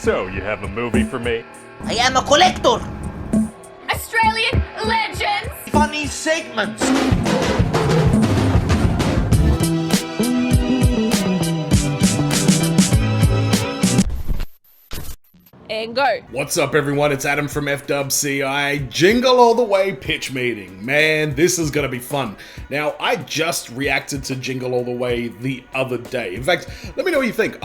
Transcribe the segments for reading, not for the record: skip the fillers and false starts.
So, you have a movie for me? I am a collector. Australian legends! Funny segments. And go. What's up, everyone? It's Adam from FWCI. Jingle All The Way pitch meeting. Man, this is gonna be fun. Now, I just reacted to Jingle All The Way the other day. In fact, let me know what you think.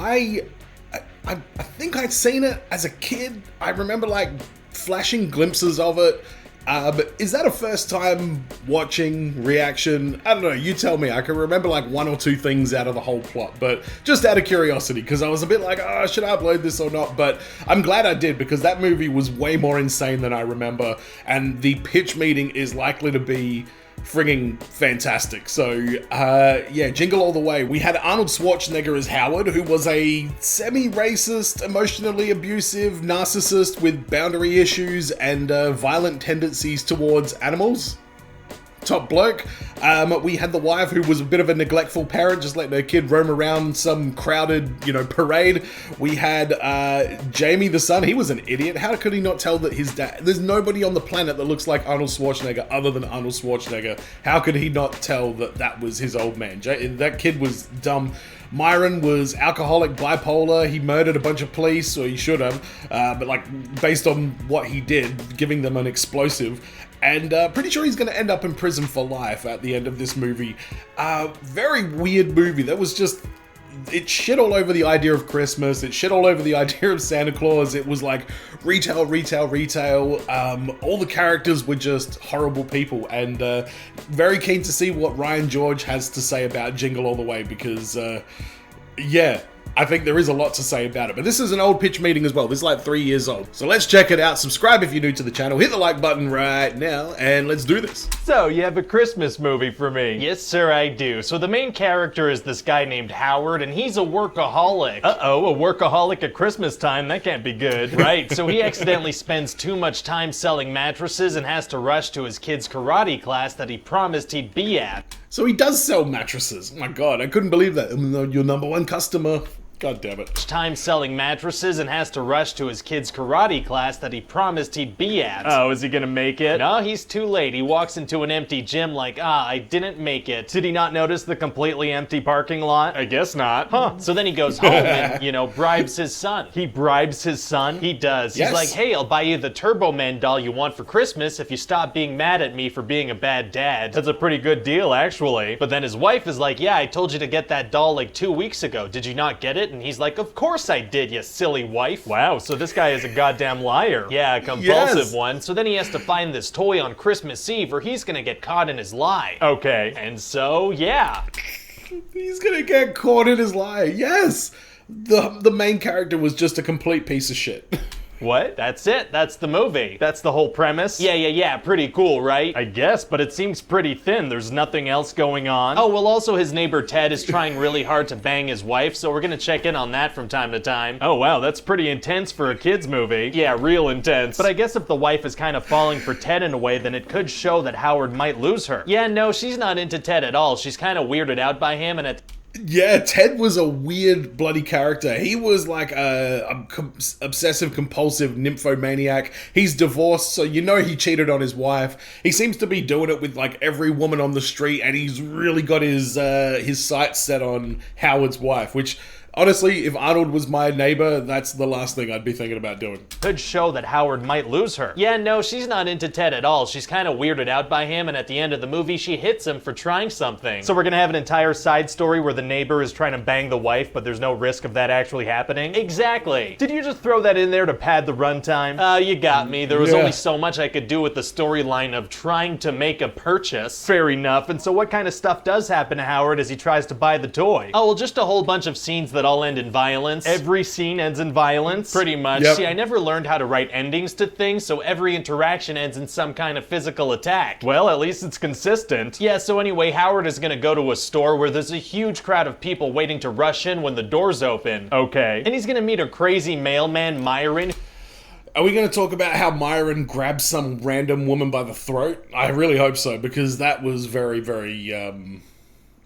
I think I'd seen it as a kid. I remember like flashing glimpses of it. But is that a first time watching reaction? I don't know, you tell me. I can remember like one or two things out of the whole plot, but just out of curiosity, because I was a bit like, oh, should I upload this or not? But I'm glad I did, because that movie was way more insane than I remember, and the pitch meeting is likely to be frigging fantastic. So, yeah, Jingle All The Way. We had Arnold Schwarzenegger as Howard, who was a semi-racist, emotionally abusive narcissist with boundary issues and violent tendencies towards animals. Top bloke. We had the wife who was a bit of a neglectful parent, just letting her kid roam around some crowded, parade. We had Jamie the son. He was an idiot. How could he not tell that his dad... There's nobody on the planet that looks like Arnold Schwarzenegger other than Arnold Schwarzenegger. How could he not tell that that was his old man? That kid was dumb. Myron was alcoholic, bipolar. He murdered a bunch of police, or he should have, but like based on what he did, giving them an explosive. And pretty sure he's going to end up in prison for life at the end of this movie. Very weird movie. That was just... It shit all over the idea of Christmas. It shit all over the idea of Santa Claus. It was like retail. All the characters were just horrible people. And very keen to see what Ryan George has to say about Jingle All The Way. Because, yeah... I think there is a lot to say about it, but this is an old pitch meeting as well. This is like 3 years old. So let's check it out. Subscribe if you're new to the channel. Hit the like button right now, and let's do this. So, you have a Christmas movie for me? Yes, sir, I do. So the main character is this guy named Howard, and he's a workaholic. Uh-oh, a workaholic at Christmas time? That can't be good. Right, so he accidentally spends too much time selling mattresses and has to rush to his kid's karate class that he promised he'd be at. So he does sell mattresses. Oh my god, I couldn't believe that. Your number one customer. God damn it. Time selling mattresses and has to rush to his kid's karate class that he promised he'd be at. Oh, is he gonna make it? No, he's too late. He walks into an empty gym like, I didn't make it. Did he not notice the completely empty parking lot? I guess not. Huh. So then he goes home and, bribes his son. He bribes his son? He does. Yes. He's like, hey, I'll buy you the Turbo Man doll you want for Christmas if you stop being mad at me for being a bad dad. That's a pretty good deal, actually. But then his wife is like, yeah, I told you to get that doll like 2 weeks ago. Did you not get it? And he's like, of course I did, you silly wife. Wow, so this guy is a goddamn liar. Yeah, a compulsive one. So then he has to find this toy on Christmas Eve or he's gonna get caught in his lie. Okay, and so, yeah. He's gonna get caught in his lie. Yes! The main character was just a complete piece of shit. What? That's it? That's the movie? That's the whole premise? Yeah, pretty cool, right? I guess, but it seems pretty thin. There's nothing else going on. Oh, well, also his neighbor Ted is trying really hard to bang his wife, so we're gonna check in on that from time to time. Oh, wow, that's pretty intense for a kid's movie. Yeah, real intense. But I guess if the wife is kind of falling for Ted in a way, then it could show that Howard might lose her. Yeah, no, she's not into Ted at all. She's kind of weirded out by him, and Yeah, Ted was a weird bloody character. He was like a obsessive compulsive nymphomaniac. He's divorced, so he cheated on his wife. He seems to be doing it with like every woman on the street, and he's really got his sights set on Howard's wife, which... Honestly, if Arnold was my neighbor, that's the last thing I'd be thinking about doing. Could show that Howard might lose her. Yeah, no, she's not into Ted at all. She's kind of weirded out by him, and at the end of the movie, she hits him for trying something. So we're gonna have an entire side story where the neighbor is trying to bang the wife, but there's no risk of that actually happening? Exactly. Did you just throw that in there to pad the runtime? You got me. There was only so much I could do with the storyline of trying to make a purchase. Fair enough. And so what kind of stuff does happen to Howard as he tries to buy the toy? Oh, well, just a whole bunch of scenes that all end in violence. Every scene ends in violence? Pretty much. Yep. See, I never learned how to write endings to things, so every interaction ends in some kind of physical attack. Well, at least it's consistent. Yeah, so anyway, Howard is gonna go to a store where there's a huge crowd of people waiting to rush in when the doors open. Okay. And he's gonna meet a crazy mailman, Myron. Are we going to talk about how Myron grabbed some random woman by the throat? I really hope so, because that was very, very,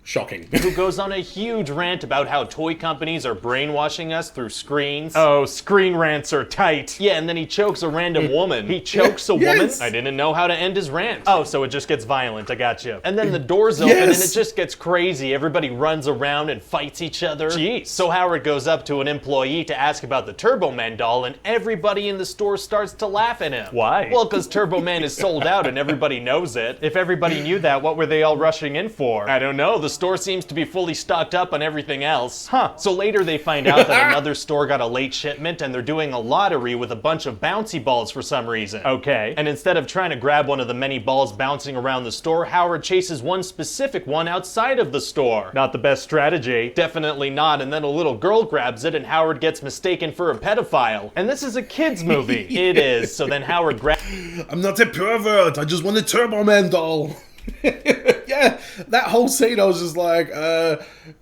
Shocking. who goes on a huge rant about how toy companies are brainwashing us through screens. Oh, screen rants are tight. Yeah, and then he chokes a random woman. He chokes a woman? Yes. I didn't know how to end his rant. Oh, so it just gets violent, I gotcha. And then the doors open and it just gets crazy. Everybody runs around and fights each other. Jeez. So Howard goes up to an employee to ask about the Turbo Man doll, and everybody in the store starts to laugh at him. Why? Well, because Turbo Man is sold out and everybody knows it. If everybody knew that, what were they all rushing in for? I don't know. The store seems to be fully stocked up on everything else. Huh. So later they find out that another store got a late shipment and they're doing a lottery with a bunch of bouncy balls for some reason. Okay. And instead of trying to grab one of the many balls bouncing around the store, Howard chases one specific one outside of the store. Not the best strategy. Definitely not. And then a little girl grabs it and Howard gets mistaken for a pedophile. And this is a kid's movie. It is. So then Howard grabs... I'm not a pervert. I just want a Turbo Man doll. Yeah, that whole scene I was just like,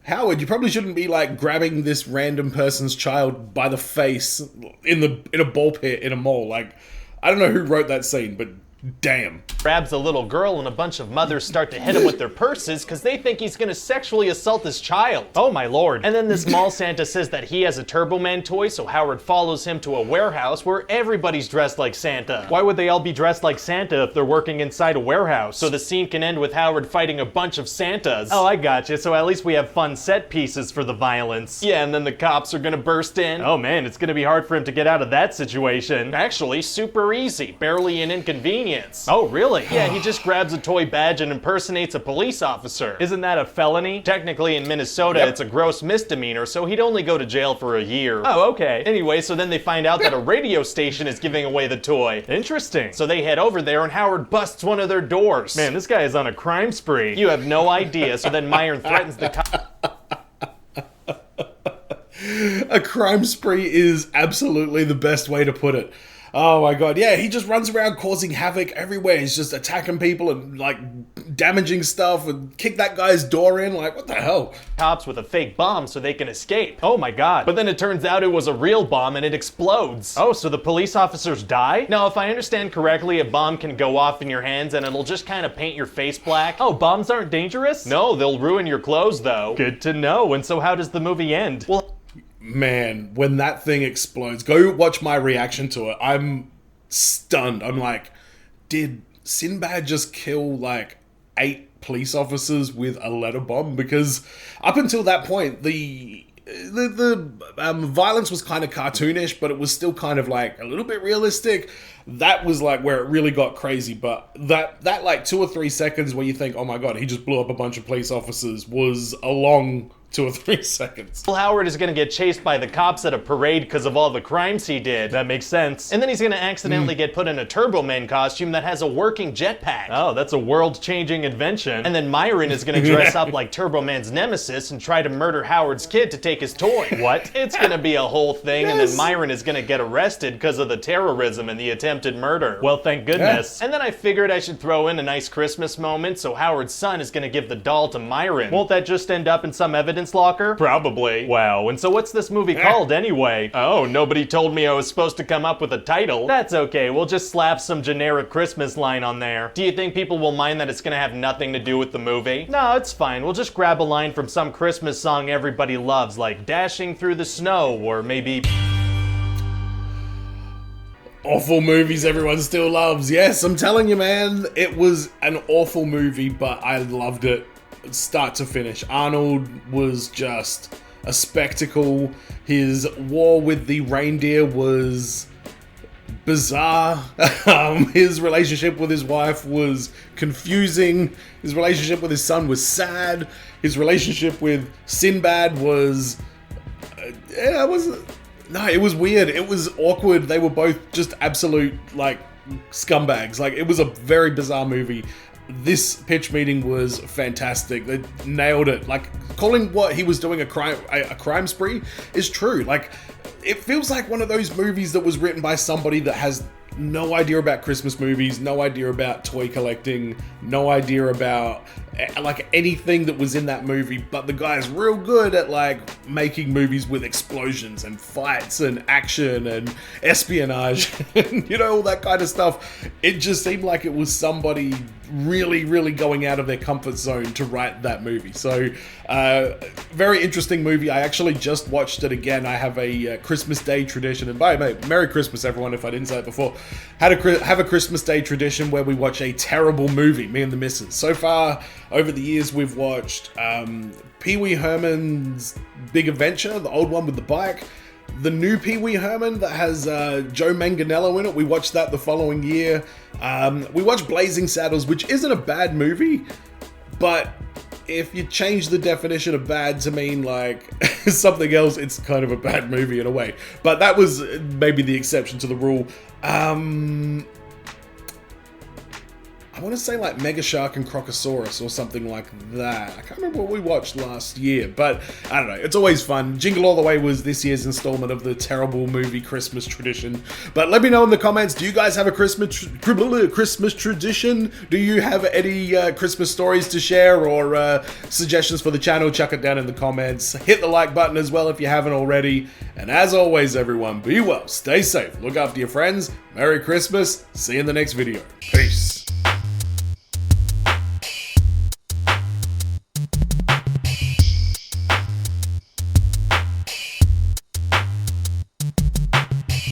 Howard, you probably shouldn't be like grabbing this random person's child by the face in a ball pit in a mall. Like, I don't know who wrote that scene, but damn. Grabs a little girl and a bunch of mothers start to hit him with their purses because they think he's gonna sexually assault this child. Oh my lord. And then this mall Santa says that he has a Turbo Man toy, so Howard follows him to a warehouse where everybody's dressed like Santa. Why would they all be dressed like Santa if they're working inside a warehouse? So the scene can end with Howard fighting a bunch of Santas. Oh, I gotcha. So at least we have fun set pieces for the violence. Yeah, and then the cops are gonna burst in. Oh man, it's gonna be hard for him to get out of that situation. Actually, super easy. Barely an inconvenience. Oh, really? Yeah, he just grabs a toy badge and impersonates a police officer. Isn't that a felony? Technically in Minnesota, it's a gross misdemeanor, so he'd only go to jail for a year. Oh, okay. Anyway, so then they find out that a radio station is giving away the toy. Interesting. So they head over there and Howard busts one of their doors. Man, this guy is on a crime spree. You have no idea. So then Myron threatens the A crime spree is absolutely the best way to put it. Oh my god, yeah, he just runs around causing havoc everywhere. He's just attacking people and, like, damaging stuff and kick that guy's door in. Like, what the hell? Cops with a fake bomb so they can escape. Oh my god. But then it turns out it was a real bomb and it explodes. Oh, so the police officers die? No, if I understand correctly, a bomb can go off in your hands and it'll just kind of paint your face black. Oh, bombs aren't dangerous? No, they'll ruin your clothes though. Good to know. And so how does the movie end? Well, man, when that thing explodes, go watch my reaction to it. I'm stunned. I'm like, did Sinbad just kill like 8 police officers with a letter bomb? Because up until that point, the violence was kind of cartoonish, but it was still kind of like a little bit realistic. That was like where it really got crazy. But that like 2 or 3 seconds where you think, oh my god, he just blew up a bunch of police officers, was a long 2 or 3 seconds. Howard is gonna get chased by the cops at a parade because of all the crimes he did. That makes sense. And then he's gonna accidentally get put in a Turbo Man costume that has a working jetpack. Oh, that's a world-changing invention. And then Myron is gonna dress up like Turbo Man's nemesis and try to murder Howard's kid to take his toy. What? It's gonna be a whole thing, and then Myron is gonna get arrested because of the terrorism and the attempted murder. Well, thank goodness. And then I figured I should throw in a nice Christmas moment, so Howard's son is gonna give the doll to Myron. Won't that just end up in some evidence locker? Probably. Wow, and so what's this movie called anyway? Oh, nobody told me I was supposed to come up with a title. That's okay, we'll just slap some generic Christmas line on there. Do you think people will mind that it's gonna have nothing to do with the movie? No, it's fine. We'll just grab a line from some Christmas song everybody loves, like Dashing Through the Snow, or maybe... Awful movies everyone still loves. Yes, I'm telling you, man, it was an awful movie, but I loved it. Start to finish. Arnold was just a spectacle. His war with the reindeer was bizarre. His relationship with his wife was confusing. His relationship with his son was sad. His relationship with Sinbad was... it was weird. It was awkward. They were both just absolute, like, scumbags. Like, it was a very bizarre movie. This pitch meeting was fantastic. They nailed it. Like, calling what he was doing a crime spree is true. Like, it feels like one of those movies that was written by somebody that has no idea about Christmas movies, no idea about toy collecting, no idea about like anything that was in that movie, but the guy's real good at like making movies with explosions and fights and action and espionage and all that kind of stuff. It just seemed like it was somebody really going out of their comfort zone to write that movie. So very interesting movie. I actually just watched it again. I have a Christmas Day tradition, and by the way, Merry Christmas everyone if I didn't say it before. Have a Christmas Day tradition where we watch a terrible movie, me and the missus. So far over the years we've watched Pee Wee Herman's Big Adventure, the old one with the bike. The new Pee Wee Herman that has Joe Manganiello in it, we watched that the following year. We watched Blazing Saddles, which isn't a bad movie, but if you change the definition of bad to mean like something else, it's kind of a bad movie in a way. But that was maybe the exception to the rule. I want to say like Mega Shark and Crocosaurus or something like that. I can't remember what we watched last year, but I don't know. It's always fun. Jingle All The Way was this year's installment of the terrible movie Christmas tradition. But let me know in the comments, do you guys have a Christmas tradition? Do you have any Christmas stories to share or suggestions for the channel? Chuck it down in the comments. Hit the like button as well if you haven't already. And as always, everyone, be well, stay safe, look after your friends. Merry Christmas. See you in the next video. Peace.